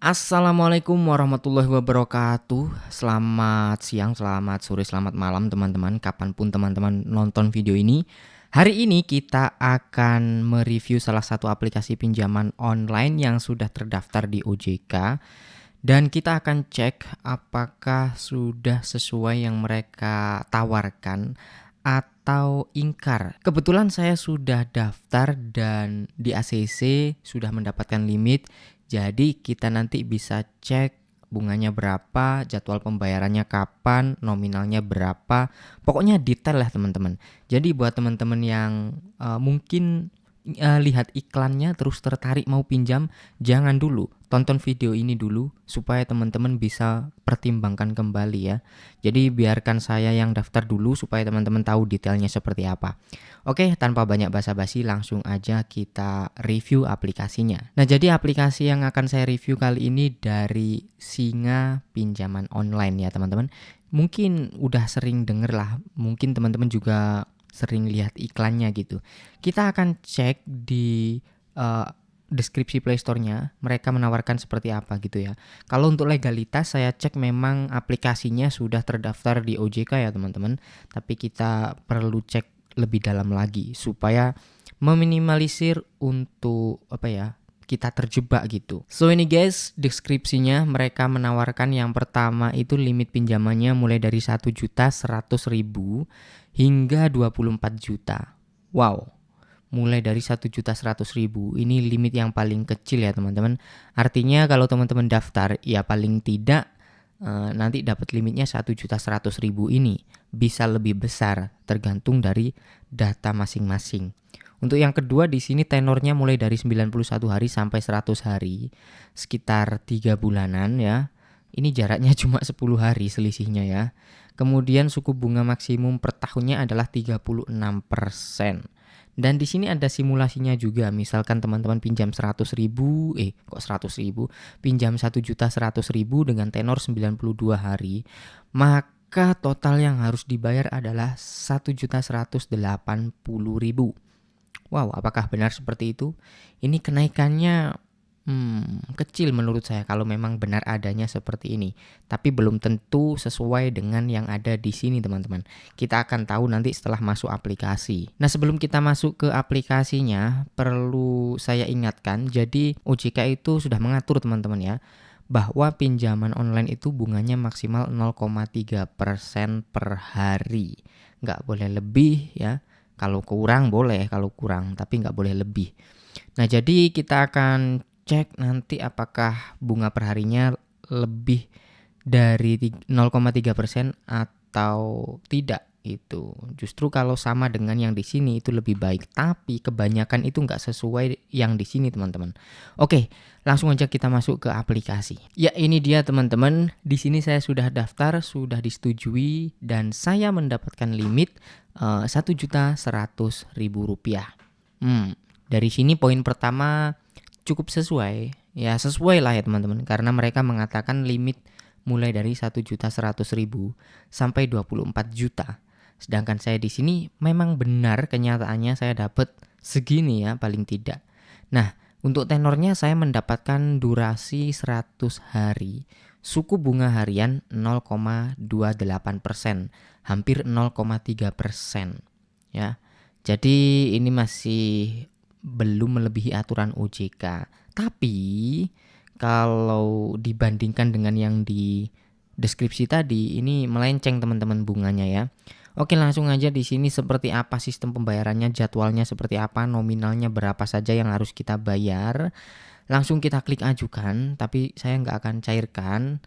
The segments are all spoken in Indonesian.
Assalamualaikum warahmatullahi wabarakatuh. Selamat siang, selamat sore, selamat malam teman-teman. Kapanpun teman-teman nonton video ini. Hari ini kita akan mereview salah satu aplikasi pinjaman online yang sudah terdaftar di OJK. Dan kita akan cek apakah sudah sesuai yang mereka tawarkan atau ingkar. Kebetulan saya sudah daftar dan di ACC sudah mendapatkan limit. Jadi kita nanti bisa cek bunganya berapa, jadwal pembayarannya kapan, nominalnya berapa. Pokoknya detail lah teman-teman. Jadi buat teman-teman yang mungkin lihat iklannya terus tertarik mau pinjam, jangan dulu. Tonton video ini dulu supaya teman-teman bisa pertimbangkan kembali ya. Jadi biarkan saya yang daftar dulu supaya teman-teman tahu detailnya seperti apa. Oke, tanpa banyak basa-basi langsung aja kita review aplikasinya. Nah, jadi aplikasi yang akan saya review kali ini dari Singa Pinjaman Online ya teman-teman. Mungkin udah sering denger lah, mungkin teman-teman juga sering lihat iklannya gitu. Kita akan cek di deskripsi Play Store-nya, mereka menawarkan seperti apa gitu ya. Kalau untuk legalitas saya cek memang aplikasinya sudah terdaftar di OJK ya teman-teman. Tapi kita perlu cek lebih dalam lagi supaya meminimalisir untuk kita terjebak gitu. So ini guys, deskripsinya mereka menawarkan yang pertama itu limit pinjamannya mulai dari 1.100.000 hingga 24 juta. Wow. Mulai dari 1.100.000 ini limit yang paling kecil ya teman-teman. Artinya kalau teman-teman daftar ya paling tidak nanti dapat limitnya 1.100.000 ini. Bisa lebih besar tergantung dari data masing-masing. Untuk yang kedua di sini tenornya mulai dari 91 hari sampai 100 hari. Sekitar 3 bulanan ya. Ini jaraknya cuma 10 hari selisihnya ya. Kemudian suku bunga maksimum per tahunnya adalah 36%. Dan di sini ada simulasinya juga. Misalkan teman-teman pinjam 100.000, kok 100.000? Pinjam 1.100.000 dengan tenor 92 hari, maka total yang harus dibayar adalah 1.180.000. Wow, apakah benar seperti itu? Ini kenaikannya kecil menurut saya kalau memang benar adanya seperti ini. Tapi belum tentu sesuai dengan yang ada di sini teman-teman. Kita akan tahu nanti setelah masuk aplikasi. Nah sebelum kita masuk ke aplikasinya, perlu saya ingatkan, jadi OJK itu sudah mengatur teman-teman ya, bahwa pinjaman online itu bunganya maksimal 0,3% per hari. Nggak boleh lebih ya. Kalau kurang boleh, kalau kurang, tapi nggak boleh lebih. Nah jadi kita akan cek nanti apakah bunga perharinya lebih dari 0,3% atau tidak itu. Justru kalau sama dengan yang di sini itu lebih baik, tapi kebanyakan itu nggak sesuai yang di sini teman-teman. Oke, langsung aja kita masuk ke aplikasi. Ya ini dia teman-teman, di sini saya sudah daftar, sudah disetujui dan saya mendapatkan limit 1.100.000 rupiah. Dari sini poin pertama cukup sesuai. Ya sesuai lah ya teman-teman, karena mereka mengatakan limit mulai dari 1.100.000 sampai 24 juta. Sedangkan saya di sini memang benar kenyataannya saya dapat segini ya paling tidak. Nah, untuk tenornya saya mendapatkan durasi 100 hari. Suku bunga harian 0,28%, hampir 0,3% ya. Jadi ini masih belum melebihi aturan OJK. Tapi kalau dibandingkan dengan yang di deskripsi tadi, ini melenceng teman-teman bunganya ya. Oke, langsung aja di sini seperti apa sistem pembayarannya, jadwalnya seperti apa, nominalnya berapa saja yang harus kita bayar. Langsung kita klik ajukan, tapi saya nggak akan cairkan.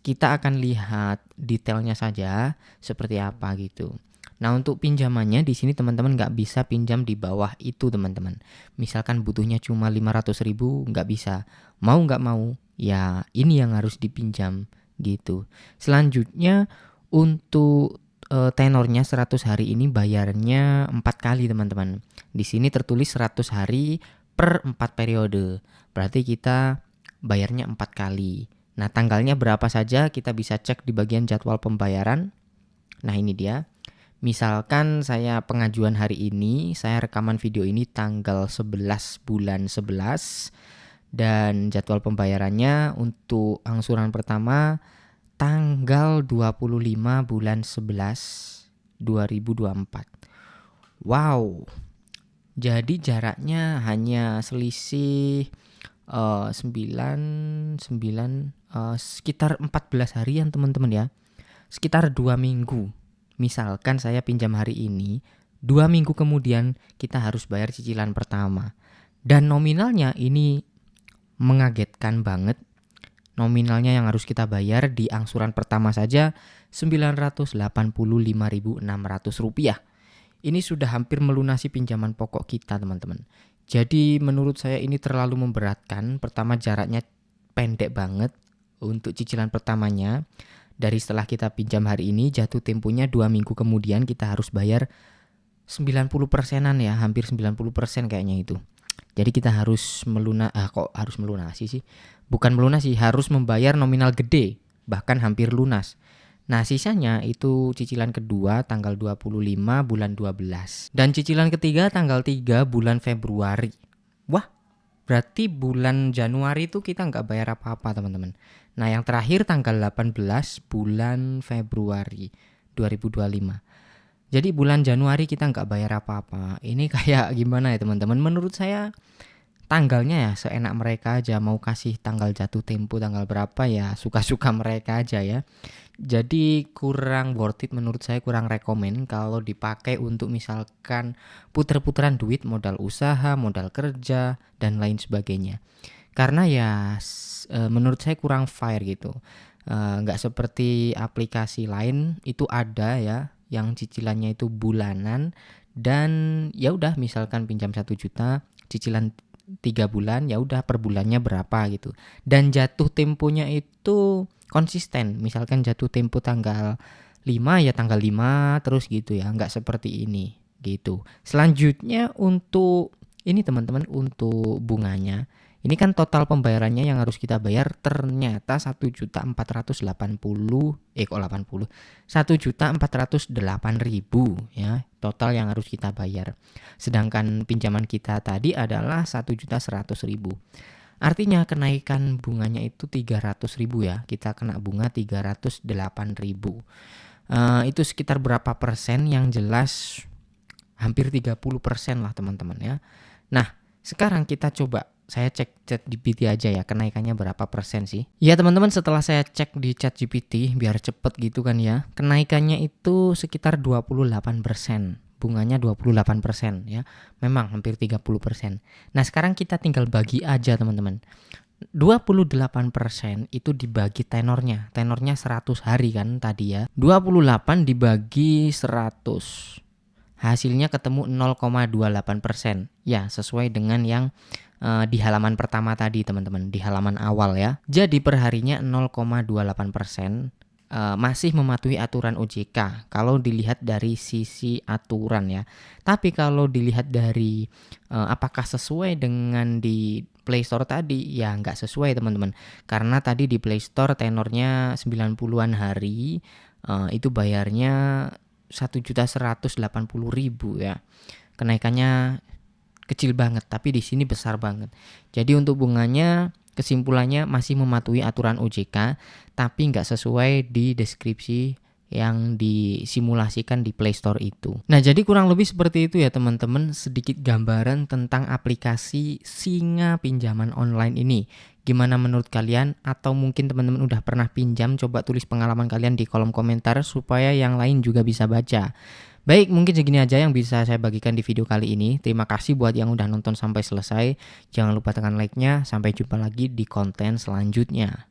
Kita akan lihat detailnya saja seperti apa gitu. Nah untuk pinjamannya di sini teman-teman nggak bisa pinjam di bawah itu teman-teman. Misalkan butuhnya cuma 500.000 nggak bisa. Mau nggak mau ya ini yang harus dipinjam gitu. Selanjutnya untuk tenornya 100 hari ini bayarnya 4 kali teman-teman. Di sini tertulis 100 hari per 4 periode. Berarti kita bayarnya 4 kali. Nah tanggalnya berapa saja kita bisa cek di bagian jadwal pembayaran. Nah ini dia. Misalkan saya pengajuan hari ini, saya rekaman video ini tanggal 11 bulan 11 Dan jadwal pembayarannya untuk angsuran pertama tanggal 25 bulan 11 2024. Wow. Jadi jaraknya hanya selisih 9 sekitar 14 harian teman-teman ya. Sekitar 2 minggu. Misalkan saya pinjam hari ini, 2 minggu kemudian kita harus bayar cicilan pertama. Dan nominalnya ini mengagetkan banget. Nominalnya yang harus kita bayar di angsuran pertama saja Rp985.600. Ini sudah hampir melunasi pinjaman pokok kita, teman-teman. Jadi menurut saya ini terlalu memberatkan. Pertama, jaraknya pendek banget untuk cicilan pertamanya. Dari setelah kita pinjam hari ini, jatuh temponya 2 minggu kemudian kita harus bayar 90%-an ya, hampir 90% kayaknya itu. Jadi kita harus melunasi sih? Bukan melunasi, harus membayar nominal gede, bahkan hampir lunas. Nah, sisanya itu cicilan kedua tanggal 25 bulan 12. Dan cicilan ketiga tanggal 3 bulan Februari. Wah, berarti bulan Januari itu kita nggak bayar apa-apa, teman-teman. Nah, yang terakhir tanggal 18 bulan Februari 2025. Jadi bulan Januari kita nggak bayar apa-apa. Ini kayak gimana ya, teman-teman? Menurut saya tanggalnya ya seenak mereka aja, mau kasih tanggal jatuh tempo tanggal berapa ya suka-suka mereka aja ya. Jadi kurang worth it menurut saya, kurang rekomen kalau dipakai untuk misalkan puter-puteran duit, modal usaha, modal kerja dan lain sebagainya. Karena ya menurut saya kurang fair gitu. Nggak seperti aplikasi lain itu ada ya yang cicilannya itu bulanan, dan ya udah misalkan pinjam 1 juta, cicilan 3 bulan, ya udah per bulannya berapa gitu. Dan jatuh temponya itu konsisten. Misalkan jatuh tempo tanggal 5 ya tanggal 5 terus gitu ya. Nggak seperti ini gitu. Selanjutnya untuk ini teman-teman, untuk bunganya. Ini kan total pembayarannya yang harus kita bayar ternyata 1.408.000 ya, total yang harus kita bayar. Sedangkan pinjaman kita tadi adalah 1.100.000. Artinya kenaikan bunganya itu 300.000 ya. Kita kena bunga 308.000. Itu sekitar berapa persen? Yang jelas hampir 30% lah teman-teman ya. Nah, sekarang kita coba saya cek ChatGPT aja ya, kenaikannya berapa persen sih? Ya teman-teman, setelah saya cek di ChatGPT biar cepet gitu kan ya, kenaikannya itu sekitar 28%. Bunganya 28% ya. Memang hampir 30%. Nah, sekarang kita tinggal bagi aja teman-teman. 28% itu dibagi tenornya. Tenornya 100 hari kan tadi ya. 28 dibagi 100. Hasilnya ketemu 0,28%. Ya, sesuai dengan yang di halaman pertama tadi teman-teman, di halaman awal ya. Jadi perharinya 0,28%, masih mematuhi aturan OJK kalau dilihat dari sisi aturan ya. Tapi kalau dilihat dari apakah sesuai dengan di Play Store tadi, ya nggak sesuai teman-teman. Karena tadi di Play Store tenornya 90-an hari, itu bayarnya 1.180.000 ya. Kenaikannya kecil banget, tapi di sini besar banget. Jadi untuk bunganya kesimpulannya masih mematuhi aturan OJK, tapi nggak sesuai di deskripsi yang disimulasikan di Play Store itu. Nah, jadi kurang lebih seperti itu ya teman-teman, sedikit gambaran tentang aplikasi Singa Pinjaman Online ini. Gimana menurut kalian? Atau mungkin teman-teman udah pernah pinjam? Coba tulis pengalaman kalian di kolom komentar supaya yang lain juga bisa baca. Baik, mungkin segini aja yang bisa saya bagikan di video kali ini. Terima kasih buat yang udah nonton sampai selesai. Jangan lupa tekan like-nya. Sampai jumpa lagi di konten selanjutnya.